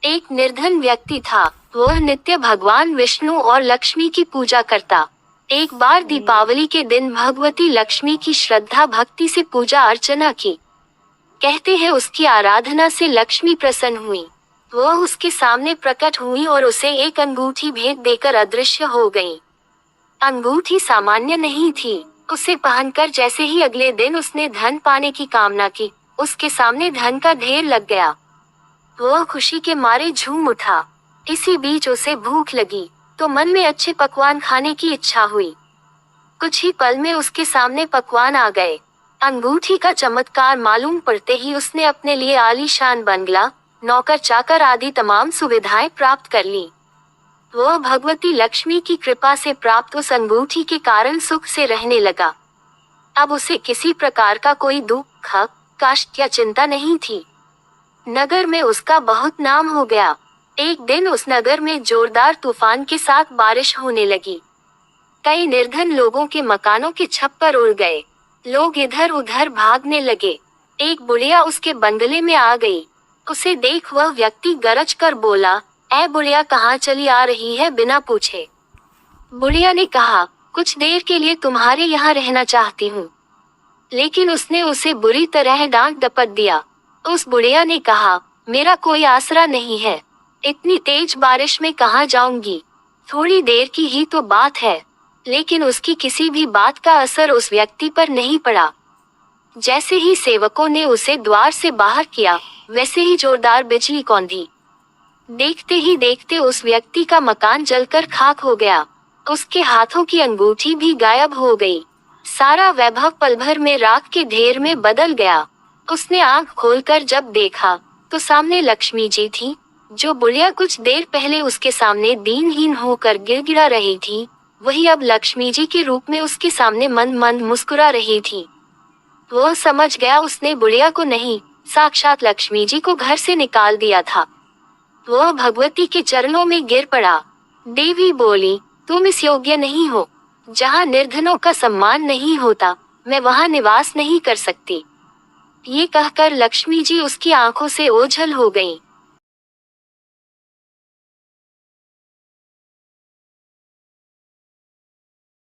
एक निर्धन व्यक्ति था। वह नित्य भगवान विष्णु और लक्ष्मी की पूजा करता। एक बार दीपावली के दिन भगवती लक्ष्मी की श्रद्धा भक्ति से पूजा अर्चना की। कहते हैं उसकी आराधना से लक्ष्मी प्रसन्न हुई। वह उसके सामने प्रकट हुई और उसे एक अंगूठी भेंट देकर अदृश्य हो गई। अंगूठी सामान्य नहीं थी। उसे पहनकर जैसे ही अगले दिन उसने धन पाने की कामना की, उसके सामने धन का ढेर लग गया। वह खुशी के मारे झूम उठा। इसी बीच उसे भूख लगी, तो मन में अच्छे पकवान खाने की इच्छा हुई। कुछ ही पल में उसके सामने पकवान आ गए। अंगूठी का चमत्कार मालूम पड़ते ही उसने अपने लिए आलीशान बंगला, नौकर चाकर आदि तमाम सुविधाएं प्राप्त कर ली। वह भगवती लक्ष्मी की कृपा से प्राप्त उस अंगूठी के कारण सुख से रहने लगा। अब उसे किसी प्रकार का कोई दुख, कष्ट या चिंता नहीं थी। नगर में उसका बहुत नाम हो गया। एक दिन उस नगर में जोरदार तूफान के साथ बारिश होने लगी। कई निर्धन लोगों के मकानों के छप्पर उड़ गए। लोग इधर उधर भागने लगे। एक बुढ़िया उसके बंगले में आ गई। उसे देख वह व्यक्ति गरज कर बोला, "ऐ बुढ़िया, कहाँ चली आ रही है बिना पूछे?" बुढ़िया ने कहा, "कुछ देर के लिए तुम्हारे यहाँ रहना चाहती हूँ।" लेकिन उसने उसे बुरी तरह डांट डपट दिया। उस बुढ़िया ने कहा, "मेरा कोई आसरा नहीं है, इतनी तेज बारिश में कहाँ जाऊंगी? थोड़ी देर की ही तो बात है।" लेकिन उसकी किसी भी बात का असर उस व्यक्ति पर नहीं पड़ा। जैसे ही सेवकों ने उसे द्वार से बाहर किया, वैसे ही जोरदार बिजली कौंधी। देखते ही देखते उस व्यक्ति का मकान जलकर खाक हो गया। उसके हाथों की अंगूठी भी गायब हो गई। सारा वैभव पल भर में राख के ढेर में बदल गया। उसने आंख खोलकर जब देखा, तो सामने लक्ष्मी जी थी, जो बुढ़िया कुछ देर पहले उसके सामने दीनहीन होकर गिड़गिड़ा रही थी, वही अब लक्ष्मी जी के रूप में उसके सामने मंद मंद मुस्कुरा रही थी। वह समझ गया उसने बुढ़िया को नहीं, साक्षात लक्ष्मी जी को घर से निकाल दिया था। वह भगवती के चरणों में गिर पड़ा। देवी बोली, "तुम इस योग्य नहीं हो। जहाँ निर्धनों का सम्मान नहीं होता, मैं वहाँ निवास नहीं कर सकती।" ये कहकर लक्ष्मी जी उसकी आंखों से ओझल हो गईं।